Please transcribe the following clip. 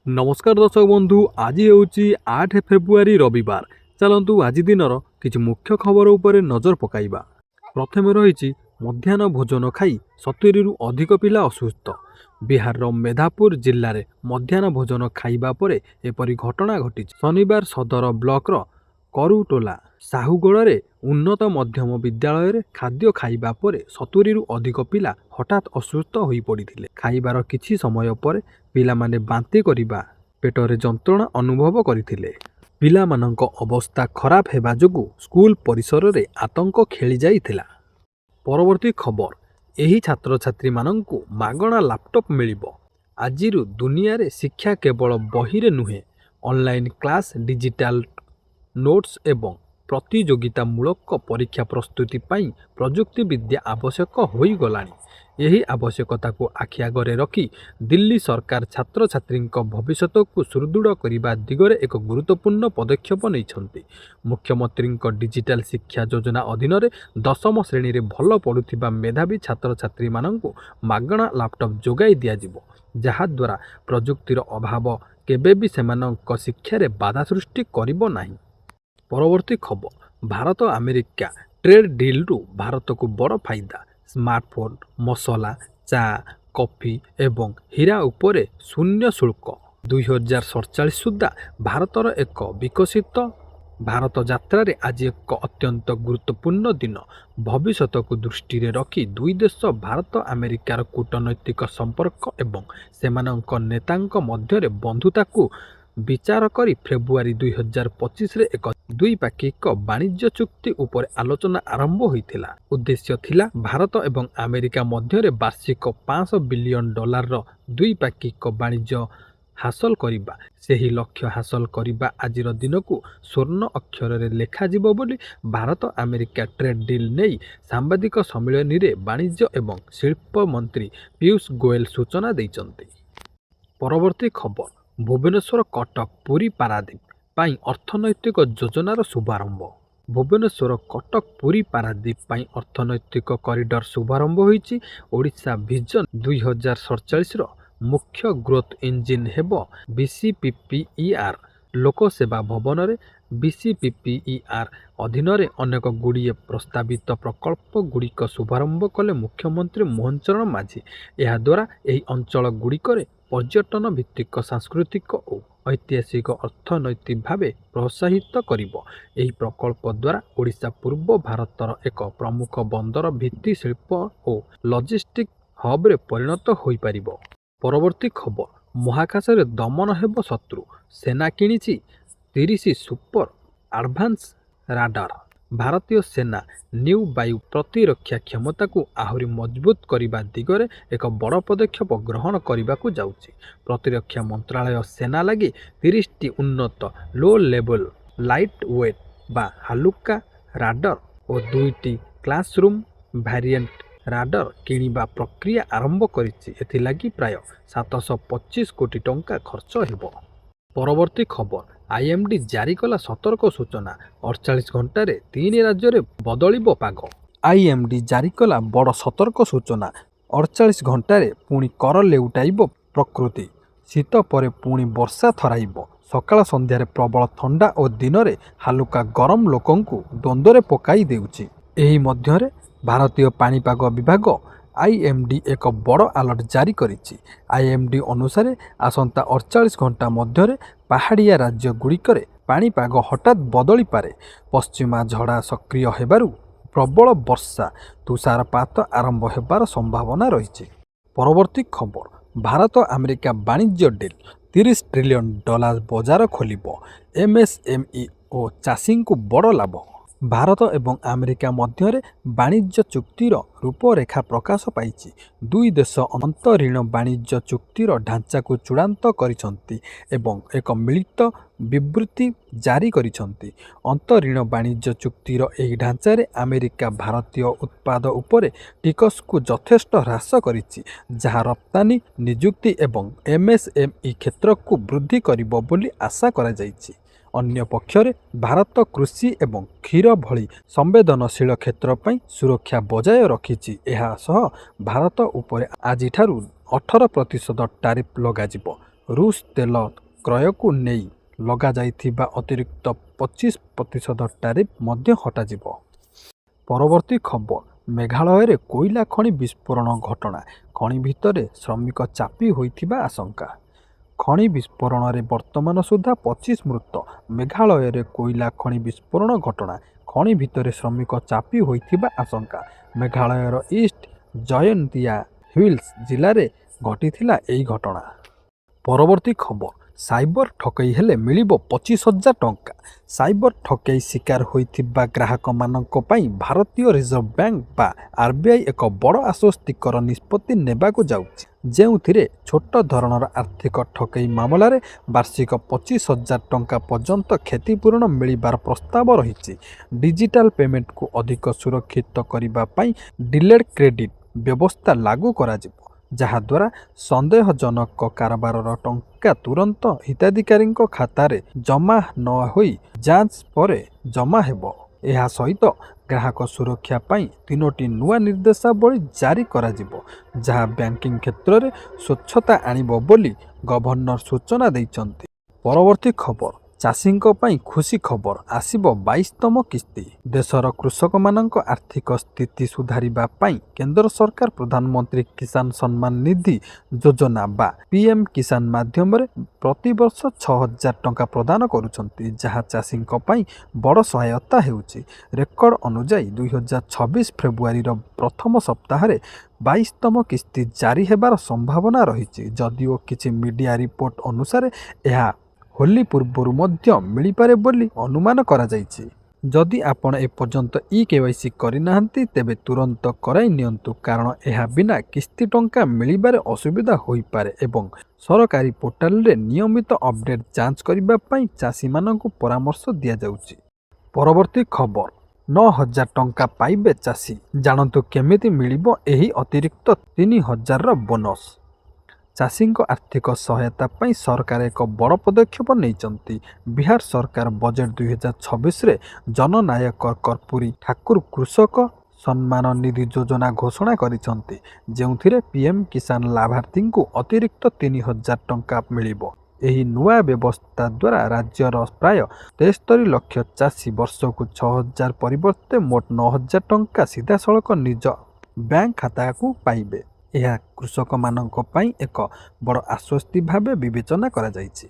नमस्कार दर्शक बंधु आज हूँ 8 फेब्रुआरी रविवार। चलतु आज दिनर किसी मुख्य खबर उपर नजर पकाइबा। प्रथम रही मध्याह्न भोजन खाई 70 रु अधिक पिला असुस्थ। बिहार मेधापुर जिले में मध्याह्न भोजन खाइबा परे एपरी घटना घटी। शनिवार सदर ब्लॉकर करुटोला साहुगोड़े उन्नत मध्यम विद्यालय खाद्य खाइबा परे 70 रु अधिक पिला हठात असुस्थ हो पड़ते। खाइबार किछि समय पर पिला माने बांती करिबा पेटरे जंत्रणा अनुभव करथिले। पिलामानंक अवस्था खराब हेबा जोगु स्कूल परिसर रे आतंक खेली जाइथिला। परवर्ती खबर एही छात्र छात्री मानंकु मागणा लैपटॉप मिलिबो। आजिरु दुनिया रे शिक्षा केवल बही रे नुहे, ऑनलाइन क्लास, डिजिटल नोट्स एवं प्रतियोगितामूलक परीक्षा प्रस्तुति पाई प्रजुक्ति विद्या आवश्यक होई गलानी। यही आवश्यकता को आखि आगरे रखी दिल्ली सरकार छात्र छात्री भविष्यत को सुदृढ़ करने दिगरे एक गुरुत्वपूर्ण पदक्षेप नहीं। मुख्यमंत्री डिजिटल शिक्षा योजना अधीन 10म श्रेणी में भल पढ़ुवा मेधावी छात्र छात्री मानंकु मागणा लैपटॉप जोगाई दियाजिवो, जहाद्वारा प्रजुक्तिर अभाव केबे भी सेमानंक शिक्षारे बाधा सृष्टि करिबो नाही। परवर्ती खबर भारत अमेरिका ट्रेड डील रु भारत को बड़ फायदा। स्मार्टफोन, मसला, चा, कॉफी एवं हीरा उपरे शून्य शुल्क। 2047 सुधा भारतर एक विकसित भारत यात्रा रे आज एक अत्यंत गुरुत्वपूर्ण दिन। भविष्यत को दृष्टि रे रखी दुई देश भारत अमेरिकार कूटनैतिक संपर्क एवं सेमानंक नेतांक मध्य बंधुता को विचार करी फेब्रुआरी 2025 रे एक द्विपाक्षिक वाणिज्य चुक्ति उपर आलोचना आरंभ होइथिला। उद्देश्य थिला भारत एवं अमेरिका मध्य वार्षिक $500 बिलियन द्विपाक्षिक वाणिज्य हासिल करिबा। सेही लक्ष्य हासिल करिबा आजिर दिन को स्वर्ण अक्षर रे लेखा जिवो बोली भारत अमेरिका ट्रेड डील नहीं सांबादिक सम्मेलन रे वाणिज्य एवं शिल्प मंत्री पीयूष गोयल सूचना दैचंती। परवर्ती खबर भुवनेश्वर कटक पुरी पारादीप पाई अर्थनैतिक योजनार शुभारंभ। भुवनेश्वर कटक पुरी पारादीप पाई अर्थनैतिक कॉरिडोर शुभारंभ होईची। ओडिशा विजन 2047 रो मुख्य ग्रोथ इंजिन हेबो बीसीपीपीईआर। लोकसेवा भवन रे बीसीपीपीईआर अधीन अनेक गुड़िए प्रस्तावित प्रकल्प गुड़िक शुभारंभ कले मुख्यमंत्री मोहन चरण माझी। यह द्वारा यही अंचल गुड़िकरे पर्यटन भित्तिक सांस्कृतिक और ऐतिहासिक अर्थनैतिक भाव प्रोत्साहित करिबो। एही प्रकल्प द्वारा ओडिशा पूर्व भारतर एक प्रमुख बंदर भित्ति शिल्प और लॉजिस्टिक हब रे परिणत होई पारिबो। परवर्ती खबर महाकाश रे दमन हेबो शत्रु। सेना किणिछि 30 सुपर एडवांस राडार। भारतीय सेना न्यू वायु प्रतिरक्षा क्षमता को आहरी मजबूत करने दिगरे एक बड़ पदक्षेप ग्रहण करने को जाउछि। प्रतिरक्षा मंत्रालय सेना लगी 30टी उन्नत लो लेवल लाइट वेट बा हालुका राडर और 2टी क्लासरूम वेरिएंट राडर किनिबा प्रक्रिया आरंभ करिछि। एथिलागी प्राय 725 कोटी टंका खर्च हेबो। परवर्ती खबर आईएमडी जारी कला सतर्क सूचना। 48 घंटे 3 राज्य रे बदलिबो पाग। आईएमडी जारी कला बड़ सतर्क सूचना। 48 घंटे पुणी कर लेउटाइबो प्रकृति। शीत परे पुणी वर्षा थराइबो। सकाळ संध्यारे प्रबल ठंडा और दिन में हालुका गरम लोकंकु द्वंद्व पकाई देउछि। एही मध्यरे भारतीय पाणीपाग विभाग आईएमडी एक बड़ अलर्ट जारी करिछि। आईएमडी अनुसार आसंता 48 घंटा मध्यरे पहाड़िया राज्य गुड़िकरे पाणीपाग हठात बदली पारे। पश्चिमा झड़ा सक्रिय हेबारु प्रबल वर्षा तुषारपात आरंभ हेबार संभावना रही। परवर्ती खबर भारत अमेरिका वाणिज्य डील $30 ट्रिलियन बजार खोलिबो। एमएसएमई और चाषी को बड़ लाभ। भारत एवं अमेरिका मध्य वाणिज्य चुक्तिर रूपरेखा प्रकाश पाई। दुई देश अंतरीण वाणिज्य चुक्तिर ढांचा को चूड़ांत करिसंती एवं एक मिलित विवृत्ति जारी करिसंती। अंतरीण वाणिज्य चुक्तिर एही ढांचा रे अमेरिका भारतीय उत्पाद उपरे टिकस को यथेष्ट ह्रास करिछि, जहाँ रप्तानी नियुक्ति एवं एमएसएमई क्षेत्र को वृद्धि करिबो बोली आशा करा जाइछि। अन्य पक्षरे भारत कृषि एवं क्षीर भली संवेदनशील क्षेत्र पर सुरक्षा बजाय रखिछि। एहा सह भारत उपरे आजिठारु 18% टैरिफ लगाजिबो। ରୁଷ ତେଲ କ୍ରୟକୁ ନେଇ ଲଗାଯାଇଥିବା ଅତିରିକ୍ତ 25% ଟାରିଫ ମଧ୍ୟ ହଟାଯିବ। ପରବର୍ତ୍ତୀ ଖବର, ମେଘାଳୟରେ କୋଇଲା ଖଣି ବିସ୍ଫୋରଣ ଘଟଣା, ଖଣି ଭିତରେ ଶ୍ରମିକ ଚାପି ହୋଇଥିବା ଆଶଙ୍କା। ଖଣି ବିସ୍ଫୋରଣରେ ବର୍ତ୍ତମାନ ସୁଦ୍ଧା 25 ମୃତ। ମେଘାଳୟରେ କୋଇଲା ଖଣି ବିସ୍ଫୋରଣ ଘଟଣା, ଖଣି ଭିତରେ ଶ୍ରମିକ ଚାପି ହୋଇଥିବା ଆଶଙ୍କା। ମେଘାଳୟର ଇଷ୍ଟ ଜୟନ୍ତିଆ ହିଲ୍ସ ଜିଲ୍ଲାରେ ଘଟିଥିଲା ଏହି ଘଟଣା। ପରବର୍ତ୍ତୀ ଖବର, ସାଇବର ଠକେଇ ହେଲେ ମିଳିବ 25,000 ଟଙ୍କା। ସାଇବର ଠକେଇ ଶିକାର ହୋଇଥିବା ଗ୍ରାହକମାନଙ୍କ ପାଇଁ ଭାରତୀୟ ରିଜର୍ଭ ବ୍ୟାଙ୍କ ବା ଆରବିଆଇ ଏକ ବଡ଼ ଆଶ୍ୱସ୍ତିକର ନିଷ୍ପତ୍ତି ନେବାକୁ ଯାଉଛି, ଯେଉଁଥିରେ ଛୋଟ ଧରଣର ଆର୍ଥିକ ଠକେଇ ମାମଲାରେ ବାର୍ଷିକ 25,000 ଟଙ୍କା ପର୍ଯ୍ୟନ୍ତ କ୍ଷତିପୂରଣ ମିଳିବାର ପ୍ରସ୍ତାବ ରହିଛି। ଡିଜିଟାଲ ପେମେଣ୍ଟକୁ ଅଧିକ ସୁରକ୍ଷିତ କରିବା ପାଇଁ ଡିଲେଡ୍ କ୍ରେଡିଟ୍ ବ୍ୟବସ୍ଥା ଲାଗୁ କରାଯିବ, ଯାହାଦ୍ୱାରା ସନ୍ଦେହଜନକ କାରବାରର ଟଙ୍କା ତୁରନ୍ତ ହିତାଧିକାରୀଙ୍କ ଖାତାରେ ଜମା ନ ହୋଇ ଯାଞ୍ଚ ପରେ ଜମା ହେବ। ଏହା ସହିତ ଗ୍ରାହକ ସୁରକ୍ଷା ପାଇଁ 3ଟି ନୂଆ ନିର୍ଦ୍ଦେଶାବଳୀ ଜାରି କରାଯିବ, ଯାହା ବ୍ୟାଙ୍କିଂ କ୍ଷେତ୍ରରେ ସ୍ୱଚ୍ଛତା ଆଣିବ ବୋଲି ଗଭର୍ଣ୍ଣର ସୂଚନା ଦେଇଛନ୍ତି। ପରବର୍ତ୍ତୀ ଖବର, ଚାଷୀଙ୍କ ପାଇଁ ଖୁସି ଖବର, ଆସିବ 22ତମ କିସ୍ତି। ଦେଶର କୃଷକମାନଙ୍କ ଆର୍ଥିକ ସ୍ଥିତି ସୁଧାରିବା ପାଇଁ କେନ୍ଦ୍ର ସରକାର ପ୍ରଧାନମନ୍ତ୍ରୀ କିଷାନ ସମ୍ମାନ ନିଧି ଯୋଜନା ବା ପିଏମ୍ କିଷାନ ମାଧ୍ୟମରେ ପ୍ରତିବର୍ଷ 6,000 ଟଙ୍କା ପ୍ରଦାନ କରୁଛନ୍ତି, ଯାହା ଚାଷୀଙ୍କ ପାଇଁ ବଡ଼ ସହାୟତା ହେଉଛି। ରେକର୍ଡ ଅନୁଯାୟୀ 2026 ଫେବୃଆରୀର ପ୍ରଥମ ସପ୍ତାହରେ 22ତମ କିସ୍ତି ଜାରି ହେବାର ସମ୍ଭାବନା ରହିଛି, ଯଦିଓ କିଛି ମିଡିଆ ରିପୋର୍ଟ ଅନୁସାରେ ଏହା ହୋଲି ପୂର୍ବରୁ ମଧ୍ୟ ମିଳିପାରେ ବୋଲି ଅନୁମାନ କରାଯାଇଛି। ଯଦି ଆପଣ ଏପର୍ଯ୍ୟନ୍ତ ଇ-KYC କରିନାହାନ୍ତି, ତେବେ ତୁରନ୍ତ କରାଇ ନିଅନ୍ତୁ, କାରଣ ଏହା ବିନା କିସ୍ତି ଟଙ୍କା ମିଳିବାରେ ଅସୁବିଧା ହୋଇପାରେ ଏବଂ ସରକାରୀ ପୋର୍ଟାଲରେ ନିୟମିତ ଅପଡେଟ୍ ଯାଞ୍ଚ କରିବା ପାଇଁ ଚାଷୀମାନଙ୍କୁ ପରାମର୍ଶ ଦିଆଯାଉଛି। ପରବର୍ତ୍ତୀ ଖବର, 9,000 ଟଙ୍କା ପାଇବେ ଚାଷୀ, ଜାଣନ୍ତୁ କେମିତି ମିଳିବ ଏହି ଅତିରିକ୍ତ 3,000ର ବୋନସ୍। ଚାଷୀଙ୍କ ଆର୍ଥିକ ସହାୟତା ପାଇଁ ସରକାର ଏକ ବଡ଼ ପଦକ୍ଷେପ ନେଇଛନ୍ତି। ବିହାର ସରକାର ବଜେଟ୍ 2026ରେ ଜନନାୟକ କର୍ପୂରୀ ଠାକୁର କୃଷକ ସମ୍ମାନ ନିଧି ଯୋଜନା ଘୋଷଣା କରିଛନ୍ତି, ଯେଉଁଥିରେ ପିଏମ୍ କିଷାନ ଲାଭାର୍ଥୀଙ୍କୁ ଅତିରିକ୍ତ 3,000 ଟଙ୍କା ମିଳିବ। ଏହି ନୂଆ ବ୍ୟବସ୍ଥା ଦ୍ୱାରା ରାଜ୍ୟର ପ୍ରାୟ 73 ଲକ୍ଷ ଚାଷୀ ବର୍ଷକୁ 6,000 ପରିବର୍ତ୍ତେ ମୋଟ 9,000 ଟଙ୍କା ସିଧାସଳଖ ନିଜ ବ୍ୟାଙ୍କ ଖାତାକୁ ପାଇବେ। ଏହା କୃଷକମାନଙ୍କ ପାଇଁ ଏକ ବଡ଼ ଆଶ୍ୱସ୍ତି ଭାବେ ବିବେଚନା କରାଯାଇଛି।